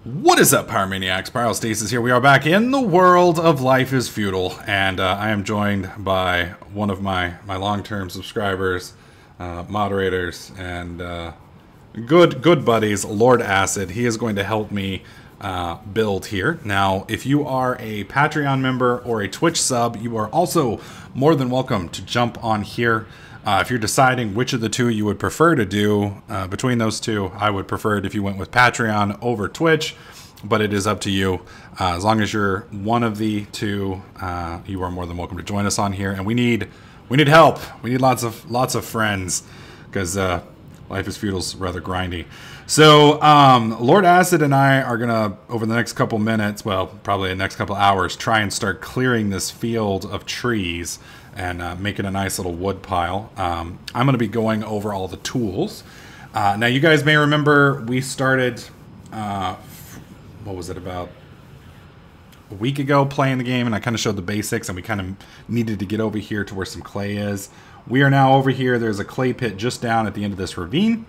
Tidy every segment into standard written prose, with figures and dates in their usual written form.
What is up, Power Maniacs? Pyrostasis here. We are back in the world of Life is Feudal, and I am joined by one of my long-term subscribers, moderators, and good buddies, Lord Acid. He is going to help me build here. Now, if you are a Patreon member or a Twitch sub, you are also more than welcome to jump on here. If you're deciding which of the two you would prefer to do between those two, I would prefer it if you went with Patreon over Twitch, but it is up to you. As long as you're one of the two, you are more than welcome to join us on here. And we need help. We need lots of friends because Life is Feudal's rather grindy. So Lord Acid and I are gonna, over the next couple minutes, well, probably the next couple hours, try and start clearing this field of trees and making a nice little wood pile. I'm going to be going over all the tools. Now, you guys may remember we started, what was it, about a week ago playing the game, and I kind of showed the basics, and we kind of needed to get over here to where some clay is. We are now over here. There's a clay pit just down at the end of this ravine,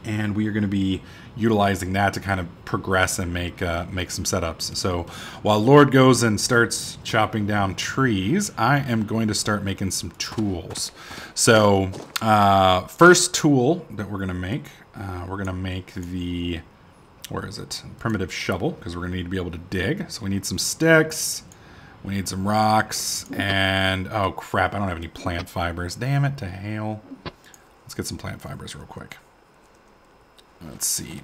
and we are going to be utilizing that to kind of progress and make some setups. So while Lord goes and starts chopping down trees, I am going to start making some tools. So first tool that we're going to make the, where is it? Primitive shovel, because we're going to need to be able to dig. So we need some sticks, we need some rocks, and oh crap, I don't have any plant fibers. Damn it to hell. Let's get some plant fibers real quick. Let's see.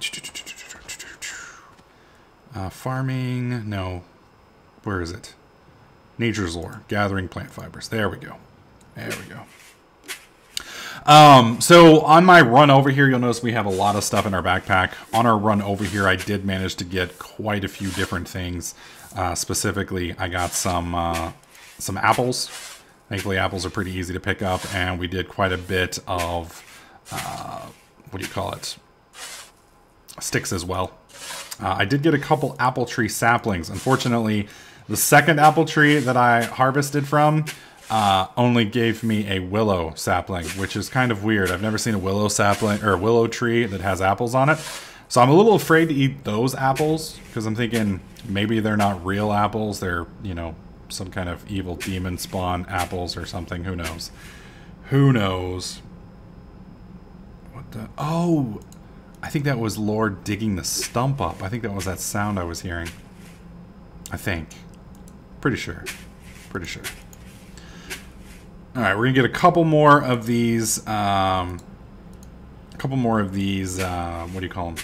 Farming. No. Where is it? Nature's Lore. Gathering plant fibers. There we go. There we go. So on my run over here, you'll notice we have a lot of stuff in our backpack. On our run over here, I did manage to get quite a few different things. Specifically, I got some apples. Thankfully, apples are pretty easy to pick up, and we did quite a bit of, what do you call it? Sticks as well. I did get a couple apple tree saplings. Unfortunately, the second apple tree that I harvested from only gave me a willow sapling, which is kind of weird. I've never seen a willow sapling or a willow tree that has apples on it. So I'm a little afraid to eat those apples because I'm thinking maybe they're not real apples. They're, you know, some kind of evil demon spawn apples or something. Who knows? Who knows? What the? Oh! I think that was Lord digging the stump up. I think that was that sound I was hearing. I think. Pretty sure. Pretty sure. Alright, we're going to get a couple more of these, what do you call them?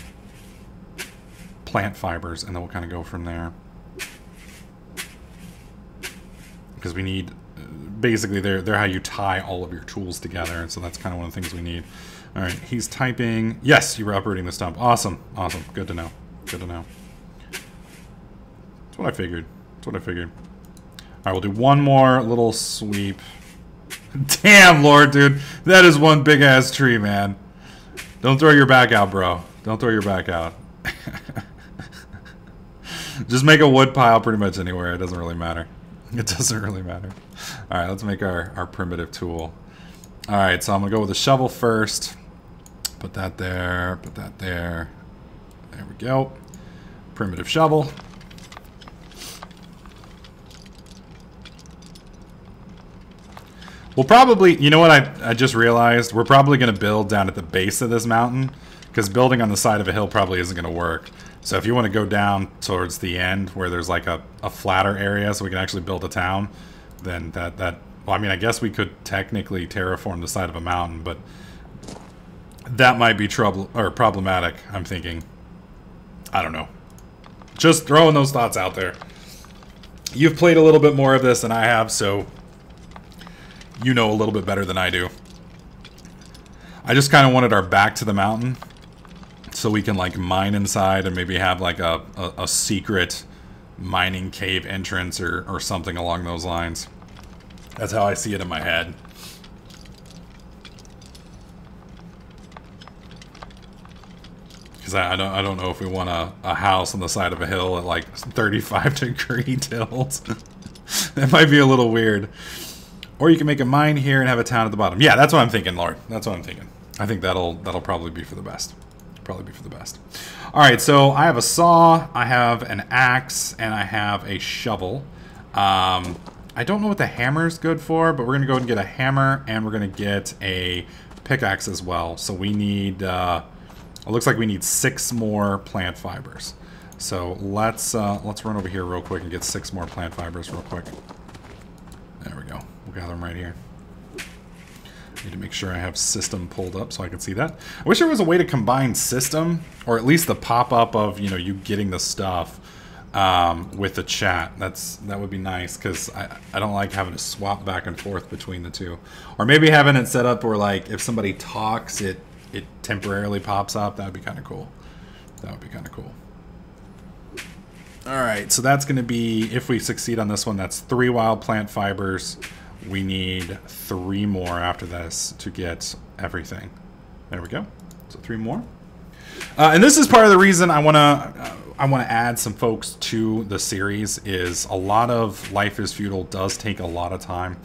Plant fibers, and then we'll kind of go from there. Because we need, basically, they're how you tie all of your tools together, and so that's kind of one of the things we need. All right, he's typing. Yes, you were uprooting the stump. Awesome, awesome. Good to know. Good to know. That's what I figured. That's what I figured. All right, we'll do one more little sweep. Damn, Lord, dude. That is one big-ass tree, man. Don't throw your back out, bro. Don't throw your back out. Just make a wood pile pretty much anywhere. It doesn't really matter. It doesn't really matter. All right, let's make our primitive tool. All right, so I'm going to go with a shovel first. Put that there, put that there. There we go. Primitive shovel. We'll probably, you know what I just realized? We're probably going to build down at the base of this mountain, because building on the side of a hill probably isn't going to work. So if you want to go down towards the end where there's like a flatter area so we can actually build a town, then well, I mean, I guess we could technically terraform the side of a mountain, but that might be problematic, I'm thinking. I don't know. Just throwing those thoughts out there. You've played a little bit more of this than I have, so you know a little bit better than I do. I just kind of wanted our back to the mountain so we can like mine inside and maybe have like a secret mining cave entrance or something along those lines. That's how I see it in my head. Because I don't know if we want a house on the side of a hill at like 35-degree tilts. That might be a little weird. Or you can make a mine here and have a town at the bottom. Yeah, that's what I'm thinking, Lord. That's what I'm thinking. I think that'll probably be for the best. probably be for the best. All right, so I have a saw, I have an axe, and I have a shovel. I don't know what the hammer is good for, but we're going to go ahead and get a hammer, and we're going to get a pickaxe as well. So we need, it looks like we need 6 more plant fibers. So let's run over here real quick and get 6 more plant fibers real quick. There we go. We'll gather them right here. Need to make sure I have system pulled up so I can see that. I wish there was a way to combine system, or at least the pop-up of, you know, you getting the stuff with the chat. That would be nice, because I don't like having to swap back and forth between the two. Or maybe having it set up where, like, if somebody talks, it temporarily pops up. That would be kind of cool. That would be kind of cool. Alright, so that's going to be, if we succeed on this one, that's 3 wild plant fibers. We need 3 more after this to get everything. There we go. So 3 more. And this is part of the reason I want to add some folks to the series. Is a lot of Life is Feudal does take a lot of time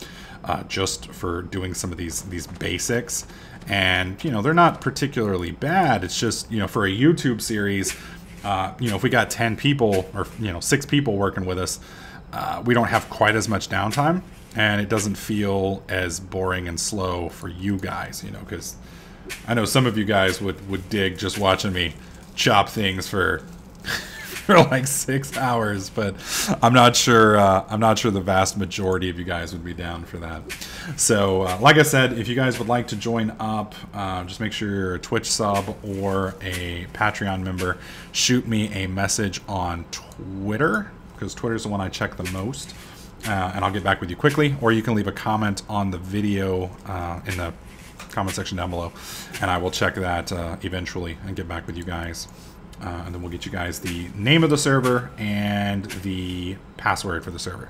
just for doing some of these basics. And, you know, they're not particularly bad. It's just, you know, for a YouTube series, you know, if we got 10 people or, you know, 6 people working with us, we don't have quite as much downtime. And it doesn't feel as boring and slow for you guys, you know, because I know some of you guys would dig just watching me chop things for like 6 hours, but I'm not sure the vast majority of you guys would be down for that. So like I said, if you guys would like to join up, just make sure you're a Twitch sub or a Patreon member. Shoot me a message on Twitter, because Twitter's the one I check the most. And I'll get back with you quickly, or you can leave a comment on the video in the comment section down below, and I will check that eventually and get back with you guys. And then we'll get you guys the name of the server and the password for the server.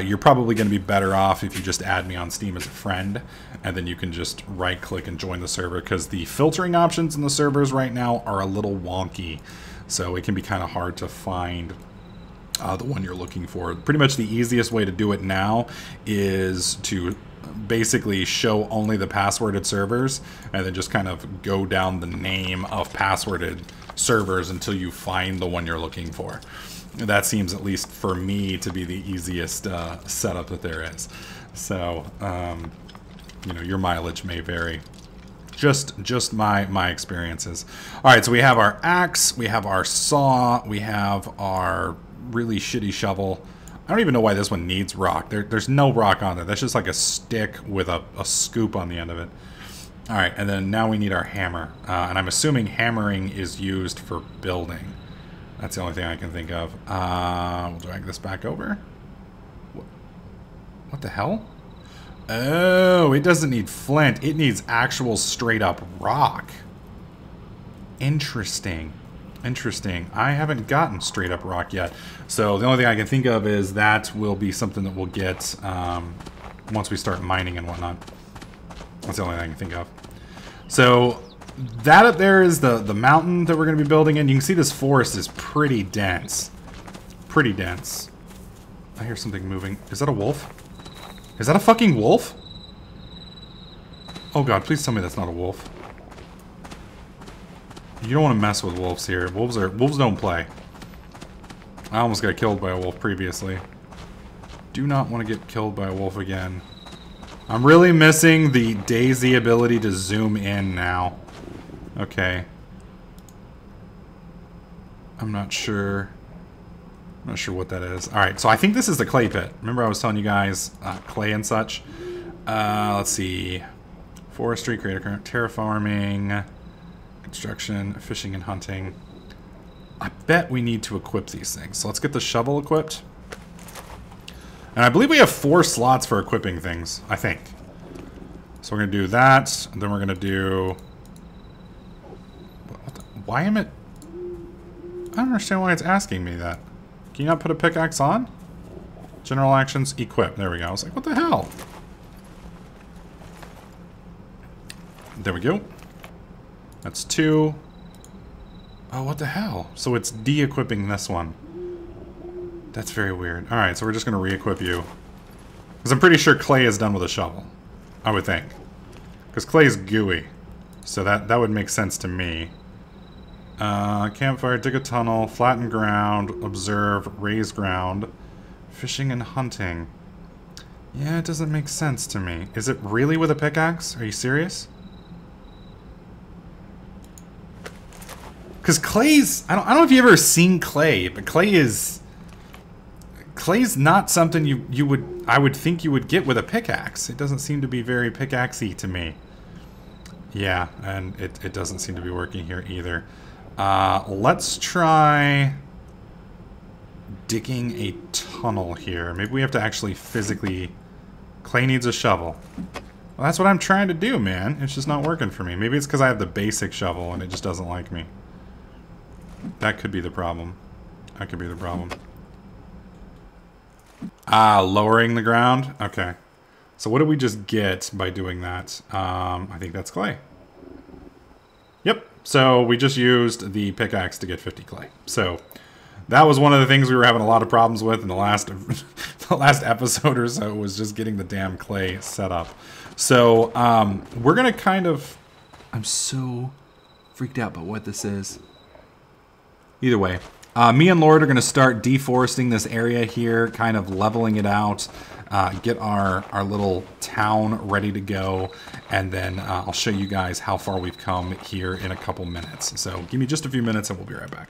You're probably going to be better off if you just add me on Steam as a friend, and then you can just right-click and join the server, because the filtering options in the servers right now are a little wonky, so it can be kind of hard to find the one you're looking for. Pretty much the easiest way to do it now is to basically show only the passworded servers, and then just kind of go down the name of passworded servers until you find the one you're looking for. That seems, at least for me, to be the easiest setup that there is. So, you know, your mileage may vary. Just my experiences. All right, so we have our axe, we have our saw, we have our really shitty shovel. I don't even know why this one needs rock. There's no rock on there. That's just like a stick with a scoop on the end of it. All right, and then now we need our hammer. And I'm assuming hammering is used for building. That's the only thing I can think of. We'll drag this back over. What the hell? Oh, it doesn't need flint. It needs actual straight up rock. Interesting. Interesting. I haven't gotten straight up rock yet. So the only thing I can think of is that will be something that we'll get once we start mining and whatnot. That's the only thing I can think of. So that up there is the mountain that we're going to be building in. You can see this forest is pretty dense. Pretty dense. I hear something moving. Is that a wolf? Is that a fucking wolf? Oh god, please tell me that's not a wolf. You don't want to mess with wolves here. Wolves don't play. I almost got killed by a wolf previously. Do not want to get killed by a wolf again. I'm really missing the Daisy ability to zoom in now. Okay. I'm not sure. I'm not sure what that is. Alright, so I think this is the clay pit. Remember I was telling you guys clay and such? Let's see. Forestry, creator current, terraforming, construction, fishing and hunting. I bet we need to equip these things. So let's get the shovel equipped. And I believe we have 4 slots for equipping things, I think. So we're going to do that, and then we're going to do... Why am it... I don't understand why it's asking me that. Can you not put a pickaxe on? General actions, equip. There we go. I was like, what the hell? There we go. That's 2. Oh, what the hell? So it's de-equipping this one. That's very weird. Alright, so we're just going to re-equip you. Because I'm pretty sure clay is done with a shovel. I would think. Because clay is gooey. So that would make sense to me. Campfire, dig a tunnel, flatten ground, observe, raise ground, fishing and hunting. Yeah, it doesn't make sense to me. Is it really with a pickaxe? Are you serious? Because clay's... I don't know if you've ever seen clay, but clay's not something I would think you would get with a pickaxe. It doesn't seem to be very pickaxe-y to me. Yeah, and it doesn't seem to be working here either. Let's try digging a tunnel here. Maybe we have to actually physically... Clay needs a shovel. Well, that's what I'm trying to do, man. It's just not working for me. Maybe it's because I have the basic shovel and it just doesn't like me. That could be the problem. That could be the problem. Ah, lowering the ground? Okay. So what did we just get by doing that? I think that's clay. Yep. So we just used the pickaxe to get 50 clay. So that was one of the things we were having a lot of problems with in the last episode or so, was just getting the damn clay set up. So we're going to kind of... I'm so freaked out about what this is. Either way, me and Lord are going to start deforesting this area here, kind of leveling it out, get our little town ready to go, and then I'll show you guys how far we've come here in a couple minutes. So give me just a few minutes and we'll be right back.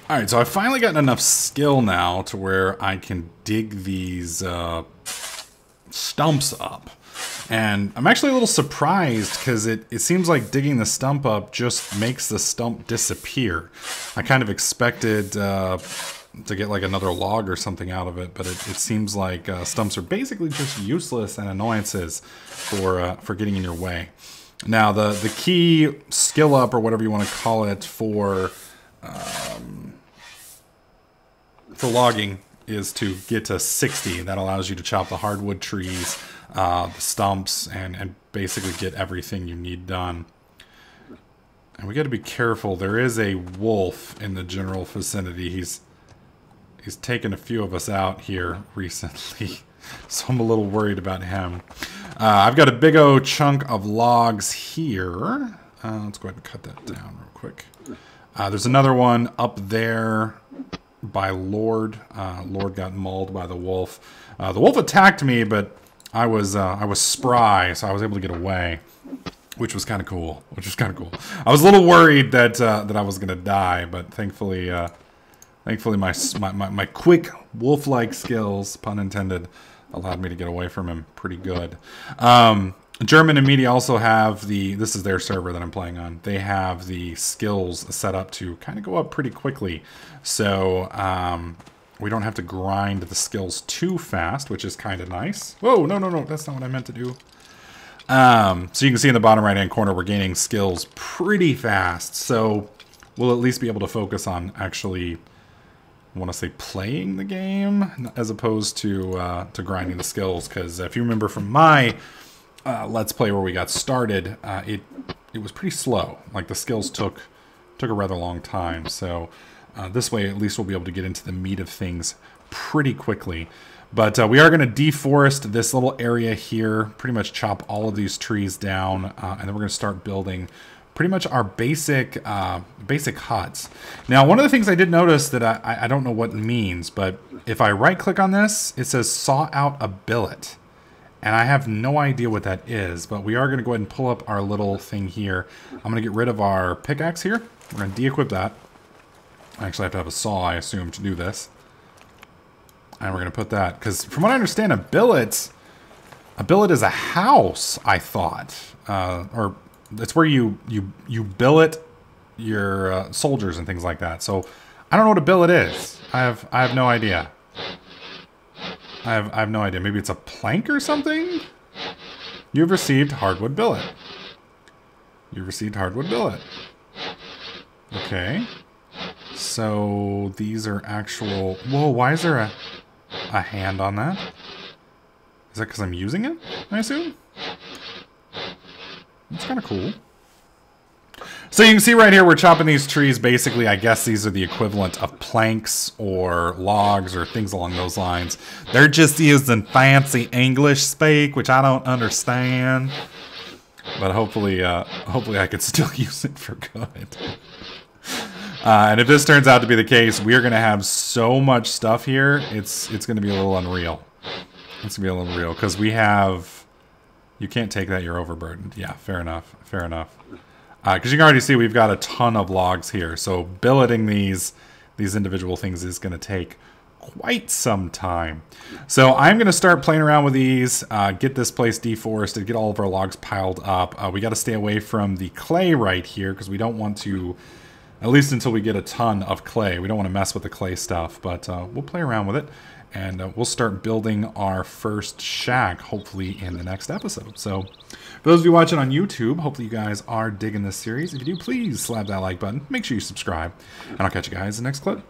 Alright, so I've finally gotten enough skill now to where I can dig these stumps up. And I'm actually a little surprised because it seems like digging the stump up just makes the stump disappear. I kind of expected to get like another log or something out of it, but it seems like stumps are basically just useless and annoyances for getting in your way. Now the key skill up, or whatever you want to call it, for logging is to get to 60. That allows you to chop the hardwood trees, the stumps, and basically get everything you need done. And we got to be careful. There is a wolf in the general vicinity. He's taken a few of us out here recently, so I'm a little worried about him. I've got a big old chunk of logs here. Let's go ahead and cut that down real quick. There's another one up there by Lord. Lord got mauled by the wolf. The wolf attacked me, but I was spry, so I was able to get away, which was kind of cool. I was a little worried that I was gonna die, but thankfully my quick wolf-like skills, pun intended, allowed me to get away from him pretty good. German and Media also have this is their server that I'm playing on. They have the skills set up to kind of go up pretty quickly. So we don't have to grind the skills too fast, which is kind of nice. Whoa, no, that's not what I meant to do. So you can see in the bottom right-hand corner, we're gaining skills pretty fast. So we'll at least be able to focus on actually, I want to say, playing the game as opposed to grinding the skills. Because if you remember from my Let's Play where we got started, it was pretty slow. Like the skills took a rather long time. So this way at least we'll be able to get into the meat of things pretty quickly. But we are going to deforest this little area here, pretty much chop all of these trees down, and then we're going to start building pretty much our basic huts. Now, one of the things I did notice that I don't know what it means, but if I right click on this, it says saw out a billet. And I have no idea what that is, but we are going to go ahead and pull up our little thing here. I'm going to get rid of our pickaxe here. We're going to de-equip that. I actually have to have a saw, I assume, to do this. And we're going to put that, because from what I understand, a billet is a house, I thought. Or it's where you billet your soldiers and things like that. So I don't know what a billet is. I have no idea. I have no idea. Maybe it's a plank or something? You've received hardwood billet. You've received hardwood billet. Okay. So these are actual... Whoa, why is there a hand on that? Is that because I'm using it, I assume? That's kind of cool. So you can see right here, we're chopping these trees. Basically, I guess these are the equivalent of planks or logs or things along those lines. They're just using fancy English speak, which I don't understand. But hopefully I could still use it for good. And if this turns out to be the case, we are going to have so much stuff here. It's going to be a little unreal. It's going to be a little unreal because we have. You can't take that. You're overburdened. Yeah, fair enough. Fair enough. Because you can already see we've got a ton of logs here. So billeting these individual things is going to take quite some time. So I'm going to start playing around with these, get this place deforested, get all of our logs piled up. We got to stay away from the clay right here because we don't want to, at least until we get a ton of clay, we don't want to mess with the clay stuff. But we'll play around with it. And we'll start building our first shack, hopefully, in the next episode. So, for those of you watching on YouTube, hopefully you guys are digging this series. If you do, please slap that like button. Make sure you subscribe. And I'll catch you guys in the next clip.